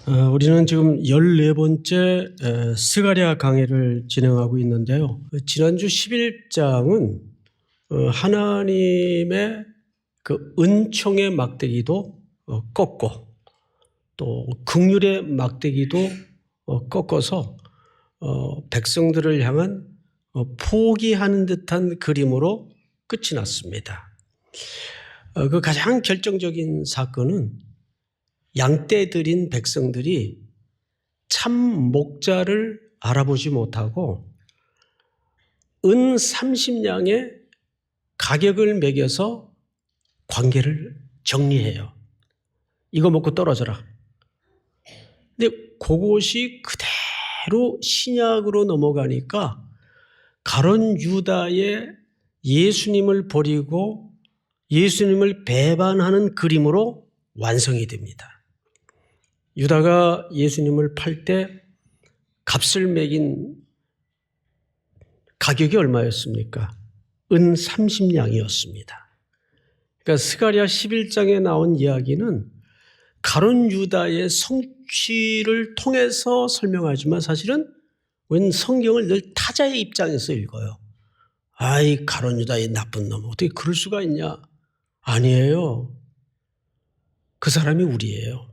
우리는 지금 14번째 스가랴 강해를 진행하고 있는데요. 지난주 11장은 하나님의 그 은총의 막대기도 꺾고 또 긍휼의 막대기도 꺾어서 백성들을 향한 포기하는 듯한 그림으로 끝이 났습니다. 그 가장 결정적인 사건은 양떼들인 백성들이 참 목자를 알아보지 못하고 은 30냥의 가격을 매겨서 관계를 정리해요. 이거 먹고 떨어져라. 근데 그것이 그대로 신약으로 넘어가니까 가룟 유다의 예수님을 버리고 예수님을 배반하는 그림으로 완성이 됩니다. 유다가 예수님을 팔 때 값을 매긴 가격이 얼마였습니까? 은 30냥이었습니다. 그러니까 스가랴 11장에 나온 이야기는 가룟 유다의 성취를 통해서 설명하지만 사실은 웬 성경을 늘 타자의 입장에서 읽어요. 아이 가룟 유다의 나쁜 놈 어떻게 그럴 수가 있냐? 아니에요. 그 사람이 우리예요.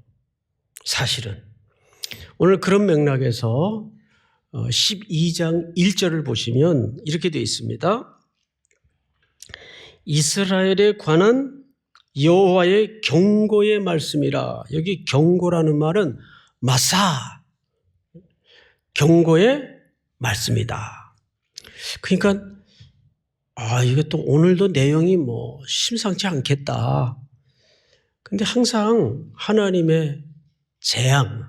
사실은. 오늘 그런 맥락에서 12장 1절을 보시면 이렇게 되어 있습니다. 이스라엘에 관한 여호와의 경고의 말씀이라. 여기 경고라는 말은 마사, 경고의 말씀이다. 그러니까 이게 또 오늘도 내용이 심상치 않겠다. 근데 항상 하나님의 재앙,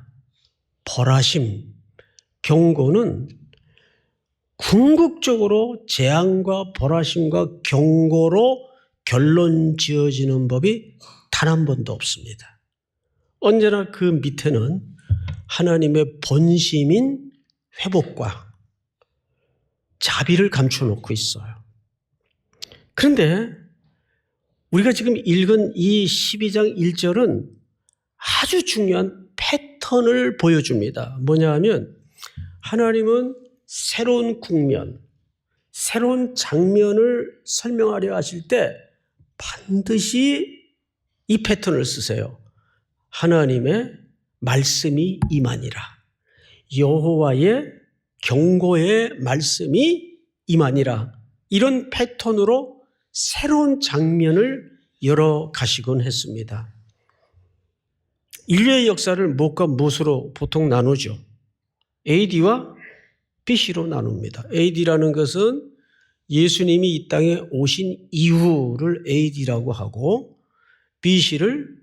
벌하심, 경고는 궁극적으로 재앙과 벌하심과 경고로 결론 지어지는 법이 단 한 번도 없습니다. 언제나 그 밑에는 하나님의 본심인 회복과 자비를 감춰놓고 있어요. 그런데 우리가 지금 읽은 이 12장 1절은 아주 중요한 패턴을 보여줍니다. 뭐냐 하면 하나님은 새로운 국면, 새로운 장면을 설명하려 하실 때 반드시 이 패턴을 쓰세요. 하나님의 말씀이 임하니라. 여호와의 경고의 말씀이 임하니라. 이런 패턴으로 새로운 장면을 열어가시곤 했습니다. 인류의 역사를 무엇과 무엇으로 보통 나누죠? AD와 BC로 나눕니다. AD라는 것은 예수님이 이 땅에 오신 이후를 AD라고 하고 BC를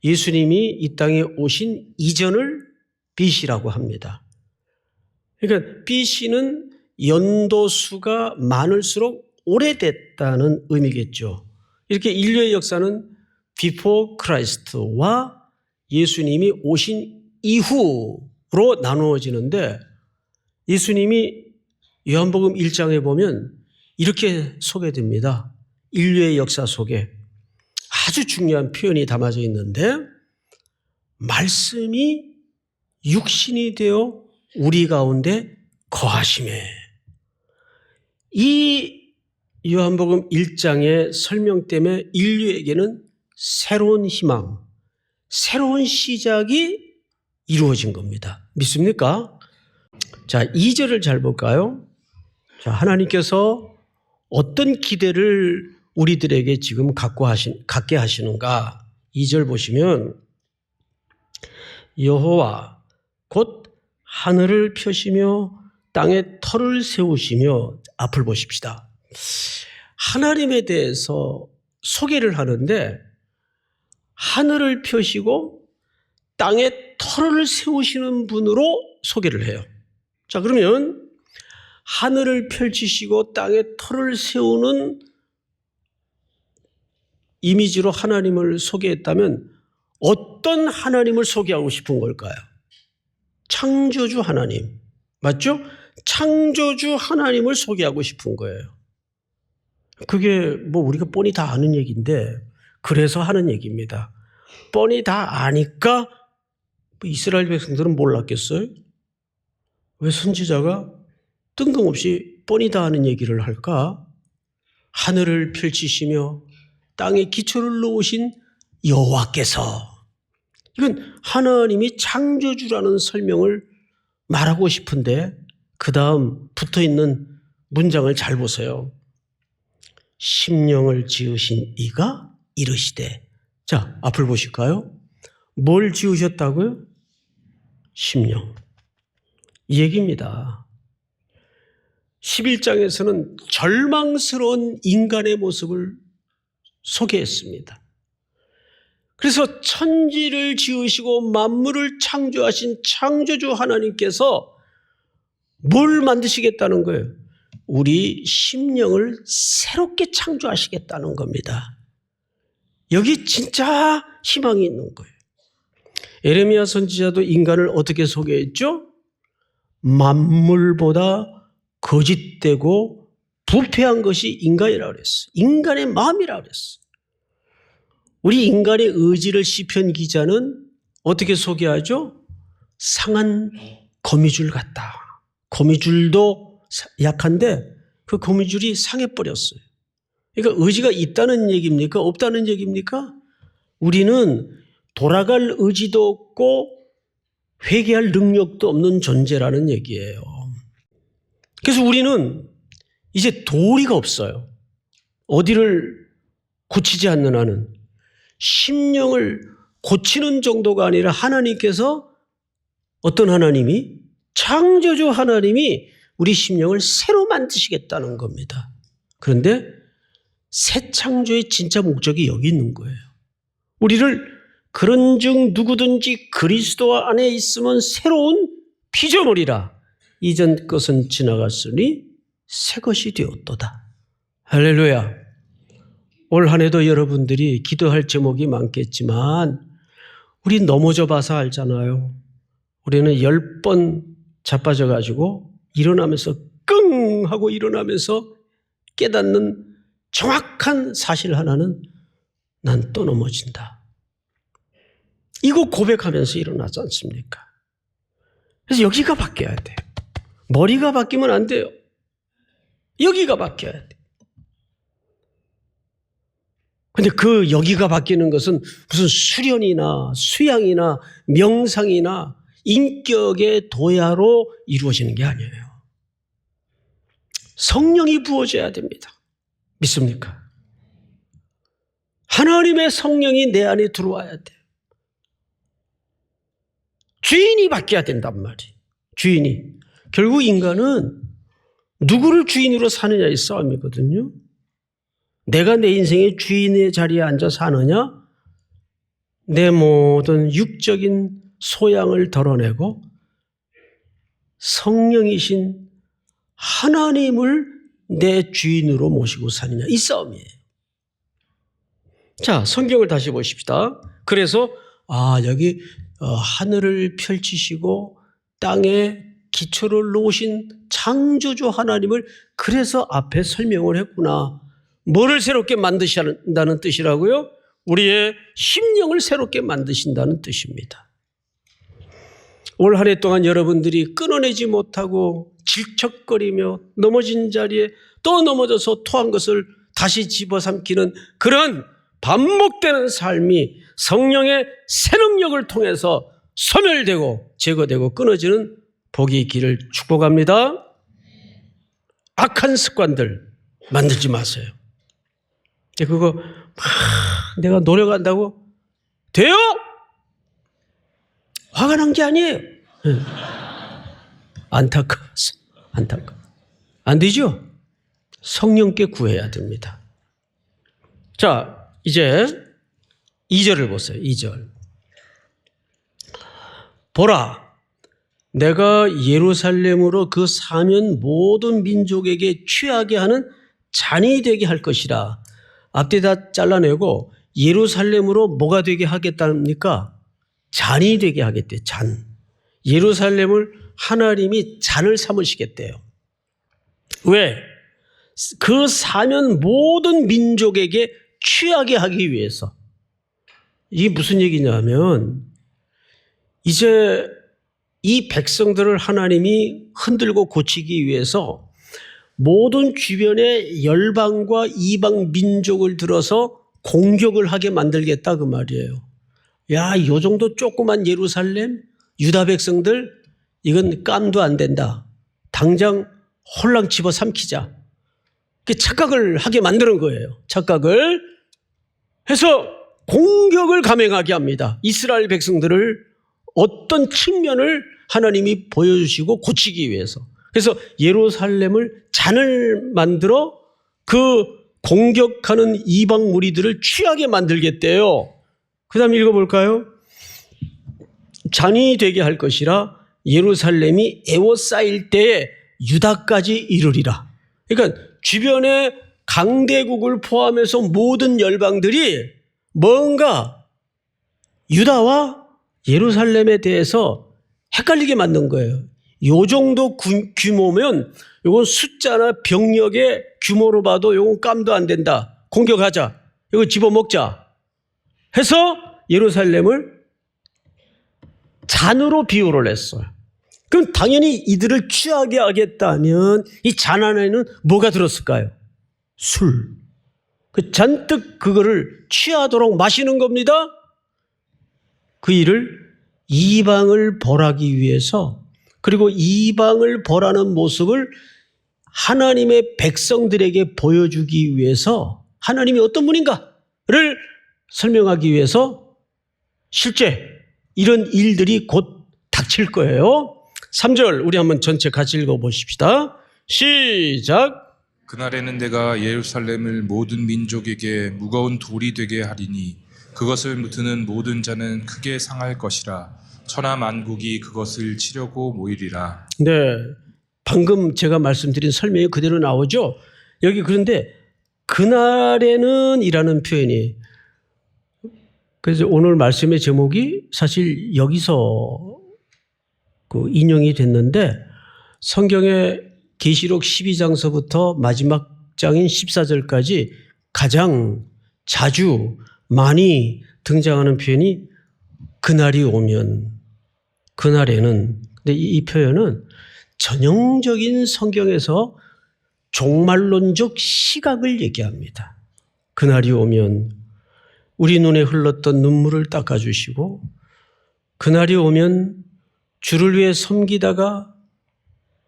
예수님이 이 땅에 오신 이전을 BC라고 합니다. 그러니까 BC는 연도수가 많을수록 오래됐다는 의미겠죠. 이렇게 인류의 역사는 before Christ와 예수님이 오신 이후로 나누어지는데 예수님이 요한복음 1장에 보면 이렇게 소개됩니다. 인류의 역사 속에 아주 중요한 표현이 담아져 있는데 말씀이 육신이 되어 우리 가운데 거하심에 이 요한복음 1장의 설명 때문에 인류에게는 새로운 희망, 새로운 시작이 이루어진 겁니다. 믿습니까? 자, 2절을 잘 볼까요? 자, 하나님께서 어떤 기대를 우리들에게 지금 갖게 하시는가? 2절 보시면 여호와 곧 하늘을 펴시며 땅에 터를 세우시며 앞을 보십시다. 하나님에 대해서 소개를 하는데 하늘을 펴시고 땅에 터를 세우시는 분으로 소개를 해요. 자, 그러면 하늘을 펼치시고 땅에 터를 세우는 이미지로 하나님을 소개했다면 어떤 하나님을 소개하고 싶은 걸까요? 창조주 하나님. 맞죠? 창조주 하나님을 소개하고 싶은 거예요. 그게 우리가 뻔히 다 아는 얘기인데 그래서 하는 얘기입니다. 뻔히 다 아니까 이스라엘 백성들은 몰랐겠어요? 왜 선지자가 뜬금없이 뻔히 다 하는 얘기를 할까? 하늘을 펼치시며 땅에 기초를 놓으신 여호와께서, 이건 하나님이 창조주라는 설명을 말하고 싶은데 그 다음 붙어있는 문장을 잘 보세요. 심령을 지으신 이가 이르시되. 자, 앞을 보실까요? 뭘 지으셨다고요? 심령. 이 얘기입니다. 11장에서는 절망스러운 인간의 모습을 소개했습니다. 그래서 천지를 지으시고 만물을 창조하신 창조주 하나님께서 뭘 만드시겠다는 거예요? 우리 심령을 새롭게 창조하시겠다는 겁니다. 여기 진짜 희망이 있는 거예요. 에레미야 선지자도 인간을 어떻게 소개했죠? 만물보다 거짓되고 부패한 것이 인간이라고 그랬어요. 인간의 마음이라고 그랬어요. 우리 인간의 의지를 시편 기자는 어떻게 소개하죠? 상한 거미줄 같다. 거미줄도 약한데 그 거미줄이 상해버렸어요. 그러니까 의지가 있다는 얘기입니까? 없다는 얘기입니까? 우리는 돌아갈 의지도 없고 회개할 능력도 없는 존재라는 얘기예요. 그래서 우리는 이제 도리가 없어요. 어디를 고치지 않는 한은. 심령을 고치는 정도가 아니라 하나님께서, 어떤 하나님이? 창조주 하나님이 우리 심령을 새로 만드시겠다는 겁니다. 그런데 새 창조의 진짜 목적이 여기 있는 거예요. 우리를 그런즉 누구든지 그리스도 안에 있으면 새로운 피조물이라. 이전 것은 지나갔으니 새 것이 되었도다. 할렐루야. 올 한 해도 여러분들이 기도할 제목이 많겠지만 우리 넘어져 봐서 알잖아요. 우리는 10번 자빠져가지고 일어나면서 끙 하고 일어나면서 깨닫는 정확한 사실 하나는, 난 또 넘어진다. 이거 고백하면서 일어나지 않습니까? 그래서 여기가 바뀌어야 돼요. 머리가 바뀌면 안 돼요. 여기가 바뀌어야 돼요. 근데 그 여기가 바뀌는 것은 무슨 수련이나 수양이나 명상이나 인격의 도야로 이루어지는 게 아니에요. 성령이 부어져야 됩니다. 믿습니까? 하나님의 성령이 내 안에 들어와야 돼요. 주인이 바뀌어야 된단 말이에요. 주인이. 결국 인간은 누구를 주인으로 사느냐의 싸움이거든요. 내가 내 인생의 주인의 자리에 앉아 사느냐, 내 모든 육적인 소양을 덜어내고 성령이신 하나님을 내 주인으로 모시고 사느냐, 이 싸움이에요. 자, 성경을 다시 보십시다. 그래서 여기 하늘을 펼치시고 땅에 기초를 놓으신 창조주 하나님을 그래서 앞에 설명을 했구나. 뭐를 새롭게 만드신다는 뜻이라고요? 우리의 심령을 새롭게 만드신다는 뜻입니다. 올 한 해 동안 여러분들이 끊어내지 못하고 질척거리며 넘어진 자리에 또 넘어져서 토한 것을 다시 집어삼키는 그런 반복되는 삶이 성령의 새 능력을 통해서 소멸되고 제거되고 끊어지는 복이 있기를 축복합니다. 악한 습관들 만들지 마세요. 그거 내가 노력한다고 돼요? 화가 난 게 아니에요. 안타까워서. 안 되죠? 성령께 구해야 됩니다. 자, 이제 2절을 보세요. 2절. 보라, 내가 예루살렘으로 그 사면 모든 민족에게 취하게 하는 잔이 되게 할 것이라. 앞뒤 다 잘라내고 예루살렘으로 뭐가 되게 하겠답니까? 잔이 되게 하겠대요. 잔. 예루살렘을 하나님이 잔을 삼으시겠대요. 왜? 그 사면 모든 민족에게 취하게 하기 위해서. 이게 무슨 얘기냐면 이제 이 백성들을 하나님이 흔들고 고치기 위해서 모든 주변의 열방과 이방 민족을 들어서 공격을 하게 만들겠다 그 말이에요. 야, 요 정도 조그만 예루살렘 유다 백성들 이건 깜도 안 된다. 당장 홀랑 집어삼키자. 착각을 하게 만드는 거예요. 착각을 해서 공격을 감행하게 합니다. 이스라엘 백성들을 어떤 측면을 하나님이 보여주시고 고치기 위해서. 그래서 예루살렘을 잔을 만들어 그 공격하는 이방 무리들을 취하게 만들겠대요. 그 다음 읽어볼까요? 잔이 되게 할 것이라 예루살렘이 에워싸일 때에 유다까지 이르리라. 그러니까 주변의 강대국을 포함해서 모든 열방들이 뭔가 유다와 예루살렘에 대해서 헷갈리게 만든 거예요. 요 정도 규모면 이건 숫자나 병력의 규모로 봐도 이건 깜도 안 된다. 공격하자. 이거 집어먹자. 해서 예루살렘을 잔으로 비유를 했어요. 그럼 당연히 이들을 취하게 하겠다면 이 잔 안에는 뭐가 들었을까요? 술. 그 잔뜩 그거를 취하도록 마시는 겁니다. 그 일을 이방을 벌하기 위해서, 그리고 이방을 벌하는 모습을 하나님의 백성들에게 보여주기 위해서 하나님이 어떤 분인가를 설명하기 위해서 실제 이런 일들이 곧 닥칠 거예요. 3절 우리 한번 전체 같이 읽어보십시다. 시작. 그날에는 내가 예루살렘을 모든 민족에게 무거운 돌이 되게 하리니 그것을 드는 모든 자는 크게 상할 것이라. 천하 만국이 그것을 치려고 모이리라. 네, 방금 제가 말씀드린 설명이 그대로 나오죠. 여기 그런데 그날에는 이라는 표현이, 그래서 오늘 말씀의 제목이 사실 여기서 그 인용이 됐는데 성경의 계시록 12장서부터 마지막 장인 14절까지 가장 자주 많이 등장하는 표현이 그날이 오면, 그날에는. 근데 이 표현은 전형적인 성경에서 종말론적 시각을 얘기합니다. 그날이 오면 우리 눈에 흘렀던 눈물을 닦아주시고, 그날이 오면 주를 위해 섬기다가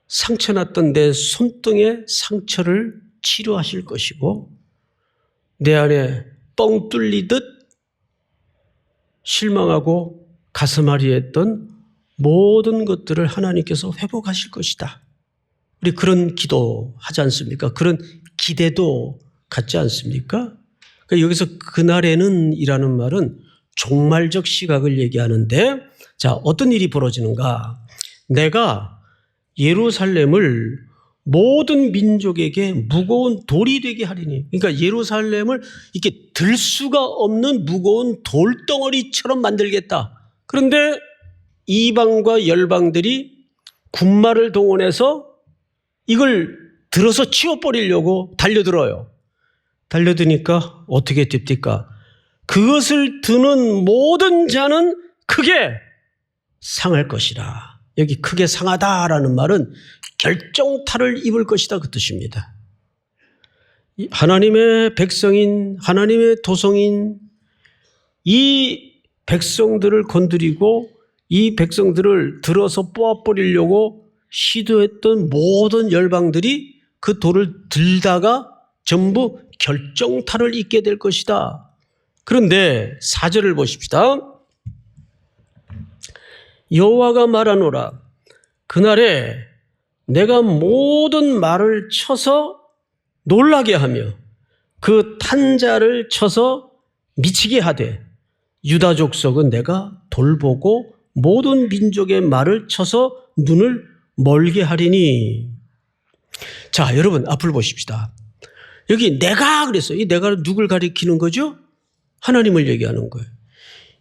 상처났던 내 손등의 상처를 치료하실 것이고, 내 안에 뻥 뚫리듯 실망하고 가슴앓이 했던 모든 것들을 하나님께서 회복하실 것이다. 우리 그런 기도 하지 않습니까? 그런 기대도 갖지 않습니까? 그러니까 여기서 그날에는 이라는 말은 종말적 시각을 얘기하는데, 자, 어떤 일이 벌어지는가? 내가 예루살렘을 모든 민족에게 무거운 돌이 되게 하리니. 그러니까 예루살렘을 이렇게 들 수가 없는 무거운 돌덩어리처럼 만들겠다. 그런데 이방과 열방들이 군마를 동원해서 이걸 들어서 치워버리려고 달려들어요. 달려드니까 어떻게 됩니까? 그것을 드는 모든 자는 크게 상할 것이라. 여기 크게 상하다라는 말은 결정타를 입을 것이다 그 뜻입니다. 하나님의 백성인, 하나님의 도성인 이 백성들을 건드리고 이 백성들을 들어서 뽑아버리려고 시도했던 모든 열방들이 그 돌을 들다가 전부 결정타를 입게 될 것이다. 그런데 4절을 보십시다. 여호와가 말하노라. 그날에 내가 모든 말을 쳐서 놀라게 하며 그 탄자를 쳐서 미치게 하되 유다 족속은 내가 돌보고 모든 민족의 말을 쳐서 눈을 멀게 하리니. 자, 여러분 앞을 보십시다. 여기 내가 그랬어요. 이 내가 누굴 가리키는 거죠? 하나님을 얘기하는 거예요.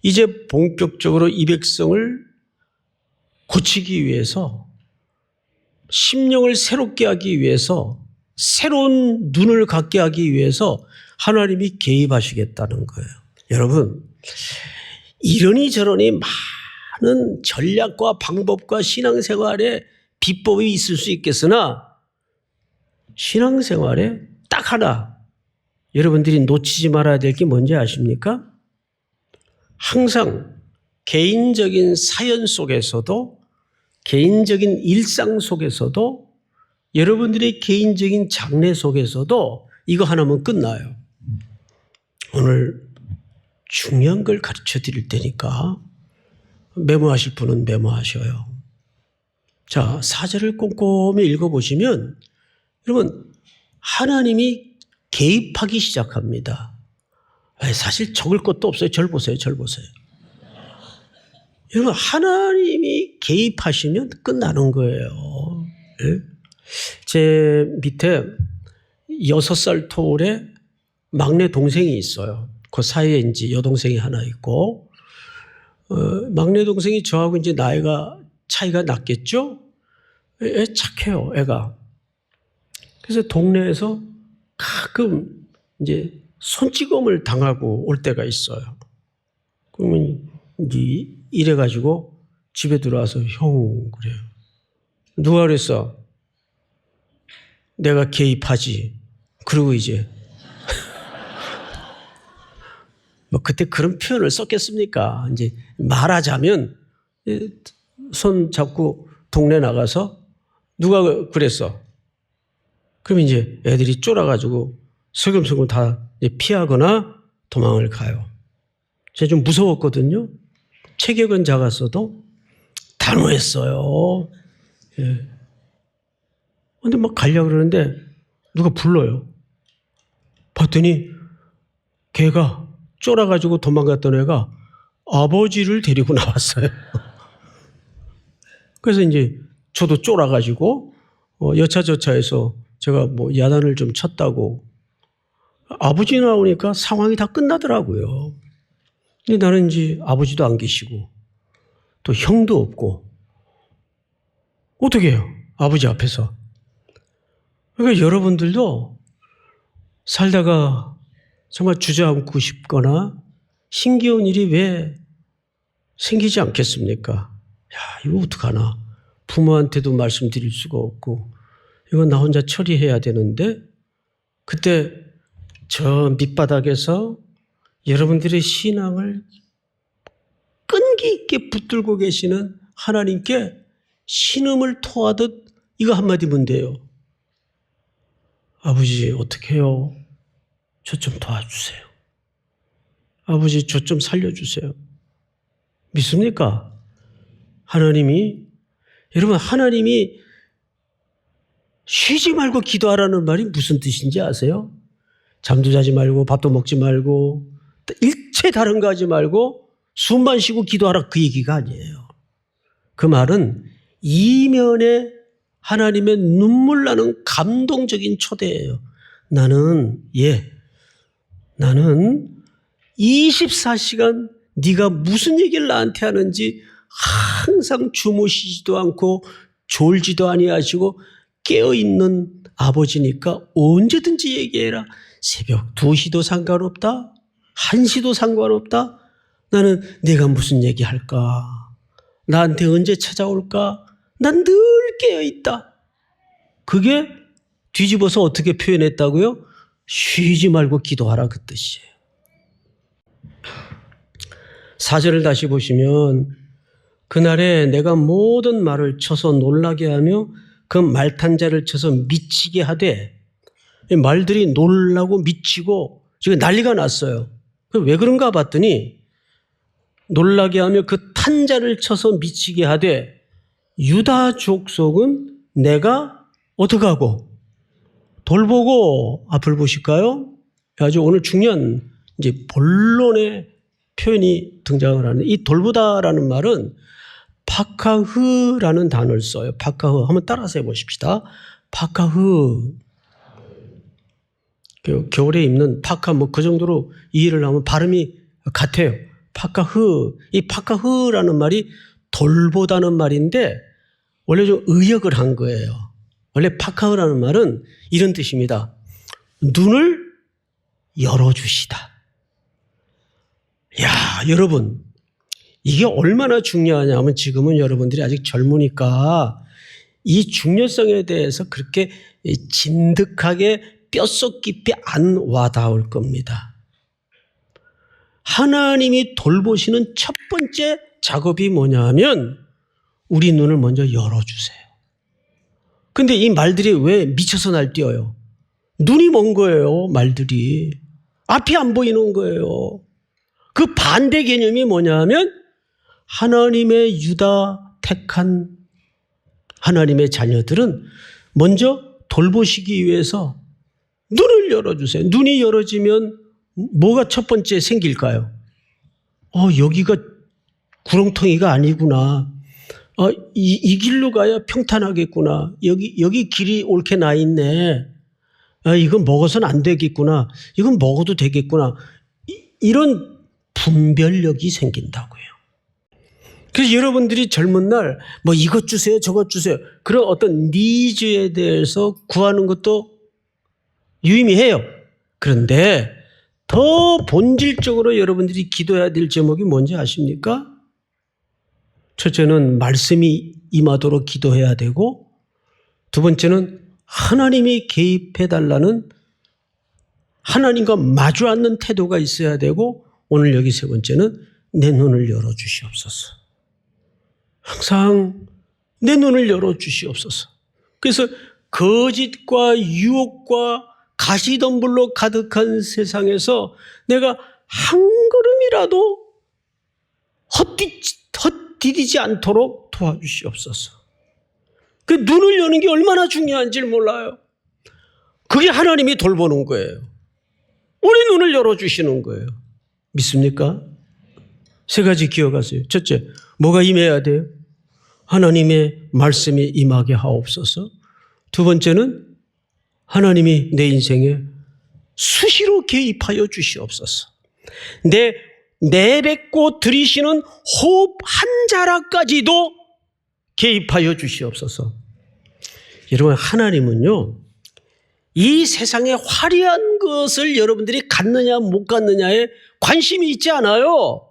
이제 본격적으로 이 백성을 고치기 위해서, 심령을 새롭게 하기 위해서, 새로운 눈을 갖게 하기 위해서 하나님이 개입하시겠다는 거예요. 여러분, 이러니 저러니 전략과 방법과 신앙생활에 비법이 있을 수 있겠으나 신앙생활에 딱 하나 여러분들이 놓치지 말아야 될 게 뭔지 아십니까? 항상 개인적인 사연 속에서도 개인적인 일상 속에서도 여러분들의 개인적인 장래 속에서도 이거 하나면 끝나요. 오늘 중요한 걸 가르쳐 드릴 테니까 메모하실 분은 메모하셔요. 자, 4절을 꼼꼼히 읽어보시면 여러분 하나님이 개입하기 시작합니다. 사실 적을 것도 없어요. 절 보세요. 여러분 하나님이 개입하시면 끝나는 거예요. 제 밑에 6살 터울의 막내 동생이 있어요. 그 사이에 이제 여동생이 하나 있고, 막내 동생이 저하고 이제 나이가 차이가 났겠죠? 애 착해요, 애가. 그래서 동네에서 가끔 이제 손찌검을 당하고 올 때가 있어요. 그러면 이제 이래가지고 집에 들어와서 형, 그래요. 누가 그랬어? 내가 개입하지. 그리고 이제 뭐 그때 그런 표현을 썼겠습니까? 이제 말하자면 손 잡고 동네 나가서 누가 그랬어? 그럼 이제 애들이 쫄아가지고 슬금슬금 다 피하거나 도망을 가요. 제가 좀 무서웠거든요. 체격은 작았어도 단호했어요. 예. 근데 막 가려고 그러는데 누가 불러요. 봤더니 걔가 쫄아가지고 도망갔던 애가 아버지를 데리고 나왔어요. 그래서 이제 저도 쫄아가지고 여차저차해서 제가 뭐 야단을 좀 쳤다고 아버지 나오니까 상황이 다 끝나더라고요. 근데 나는 이제 아버지도 안 계시고 또 형도 없고 어떻게 해요? 아버지 앞에서. 그러니까 여러분들도 살다가 정말 주저앉고 싶거나 힘겨운 일이 왜 생기지 않겠습니까? 야, 이거 어떡하나. 부모한테도 말씀드릴 수가 없고 이건 나 혼자 처리해야 되는데 그때 저 밑바닥에서 여러분들의 신앙을 끈기 있게 붙들고 계시는 하나님께 신음을 토하듯 이거 한마디면 돼요. 아버지 어떻게 해요? 저 좀 도와주세요. 아버지 저 좀 살려주세요. 믿습니까? 여러분 하나님이 쉬지 말고 기도하라는 말이 무슨 뜻인지 아세요? 잠도 자지 말고 밥도 먹지 말고 일체 다른 거 하지 말고 숨만 쉬고 기도하라 그 얘기가 아니에요. 그 말은 이면에 하나님의 눈물 나는 감동적인 초대예요. 나는 24시간 네가 무슨 얘기를 나한테 하는지 항상 주무시지도 않고 졸지도 아니하시고 깨어있는 아버지니까 언제든지 얘기해라. 새벽 2시도 상관없다. 1시도 상관없다. 나는 내가 무슨 얘기할까? 나한테 언제 찾아올까? 난 늘 깨어있다. 그게 뒤집어서 어떻게 표현했다고요? 쉬지 말고 기도하라 그 뜻이에요. 4절을 다시 보시면 그날에 내가 모든 말을 쳐서 놀라게 하며 그 말탄 자를 쳐서 미치게 하되 말들이 놀라고 미치고 지금 난리가 났어요. 왜 그런가 봤더니 놀라게 하며 그 탄자를 쳐서 미치게 하되 유다 족속은 내가 어떻게 하고 돌보고 앞을 보실까요? 아주 오늘 중요한 이제 본론의 표현이 등장을 하는 이 돌보다라는 말은 파카흐라는 단어를 써요. 파카흐 한번 따라서 해보십시다. 파카흐 겨울에 입는 파카 뭐 그 정도로 이해를 하면 발음이 같아요. 파카흐 이 파카흐라는 말이 돌보다는 말인데 원래 좀 의역을 한 거예요. 원래 파카흐라는 말은 이런 뜻입니다. 눈을 열어주시다. 야, 여러분 이게 얼마나 중요하냐면 지금은 여러분들이 아직 젊으니까 이 중요성에 대해서 그렇게 진득하게 뼛속 깊이 안 와닿을 겁니다. 하나님이 돌보시는 첫 번째 작업이 뭐냐 하면 우리 눈을 먼저 열어주세요. 근데 이 말들이 왜 미쳐서 날뛰어요? 눈이 먼 거예요, 말들이. 앞이 안 보이는 거예요. 그 반대 개념이 뭐냐 하면 하나님의 유다 택한 하나님의 자녀들은 먼저 돌보시기 위해서 눈을 열어주세요. 눈이 열어지면 뭐가 첫 번째 생길까요? 여기가 구렁텅이가 아니구나. 이 길로 가야 평탄하겠구나. 여기 길이 옳게 나 있네. 이건 먹어서는 안 되겠구나. 이건 먹어도 되겠구나. 이런 분별력이 생긴다고요. 그래서 여러분들이 젊은 날 뭐 이것 주세요, 저것 주세요. 그런 어떤 니즈에 대해서 구하는 것도 유의미해요. 그런데 더 본질적으로 여러분들이 기도해야 될 제목이 뭔지 아십니까? 첫째는 말씀이 임하도록 기도해야 되고, 두 번째는 하나님이 개입해달라는 하나님과 마주 앉는 태도가 있어야 되고, 오늘 여기 세 번째는 내 눈을 열어주시옵소서. 항상 내 눈을 열어주시옵소서. 그래서 거짓과 유혹과 가시덤불로 가득한 세상에서 내가 한 걸음이라도 헛디디지 않도록 도와주시옵소서. 그 눈을 여는 게 얼마나 중요한지 몰라요. 그게 하나님이 돌보는 거예요. 우리 눈을 열어주시는 거예요. 믿습니까? 세 가지 기억하세요. 첫째, 뭐가 임해야 돼요? 하나님의 말씀이 임하게 하옵소서. 두 번째는 하나님이 내 인생에 수시로 개입하여 주시옵소서. 내뱉고 들이시는 호흡 한 자락까지도 개입하여 주시옵소서. 여러분, 하나님은요, 이 세상에 화려한 것을 여러분들이 갖느냐 못 갖느냐에 관심이 있지 않아요.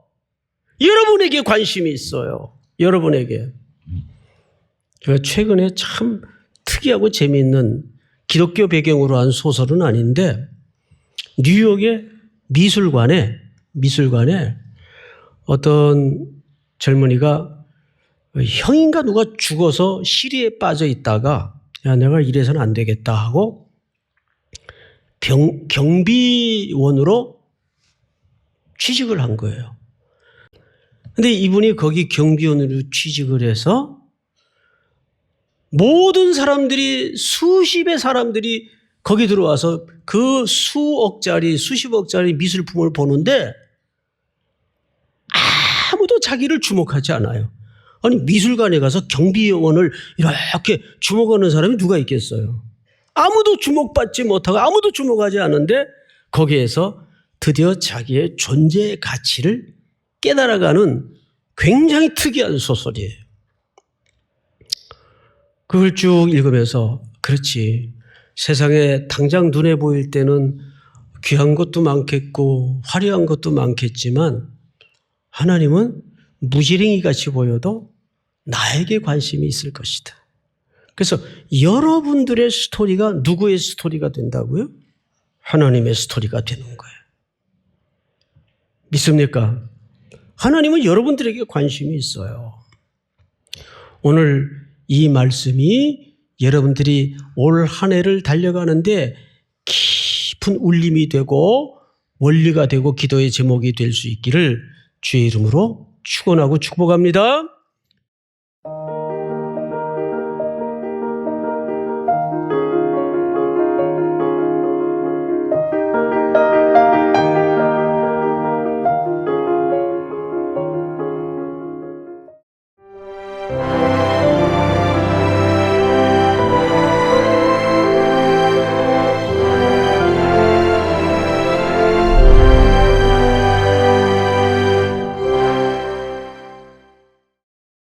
여러분에게 관심이 있어요. 여러분에게. 제가 최근에 참 특이하고 재미있는 기독교 배경으로 한 소설은 아닌데, 뉴욕의 미술관에 어떤 젊은이가 형인가 누가 죽어서 시리에 빠져 있다가 내가 이래서는 안 되겠다 하고 경비원으로 취직을 한 거예요. 근데 이분이 거기 경비원으로 취직을 해서 모든 사람들이, 수십의 사람들이 거기 들어와서 그 수억짜리, 수십억짜리 미술품을 보는데 아무도 자기를 주목하지 않아요. 아니, 미술관에 가서 경비원을 이렇게 주목하는 사람이 누가 있겠어요? 아무도 주목받지 못하고 아무도 주목하지 않는데 거기에서 드디어 자기의 존재의 가치를 깨달아가는 굉장히 특이한 소설이에요. 그걸 쭉 읽으면서 그렇지, 세상에 당장 눈에 보일 때는 귀한 것도 많겠고 화려한 것도 많겠지만 하나님은 무지랭이 같이 보여도 나에게 관심이 있을 것이다. 그래서 여러분들의 스토리가 누구의 스토리가 된다고요? 하나님의 스토리가 되는 거예요. 믿습니까? 하나님은 여러분들에게 관심이 있어요. 오늘 이 말씀이 여러분들이 올 한 해를 달려가는데 깊은 울림이 되고 원리가 되고 기도의 제목이 될 수 있기를 주의 이름으로 축원하고 축복합니다.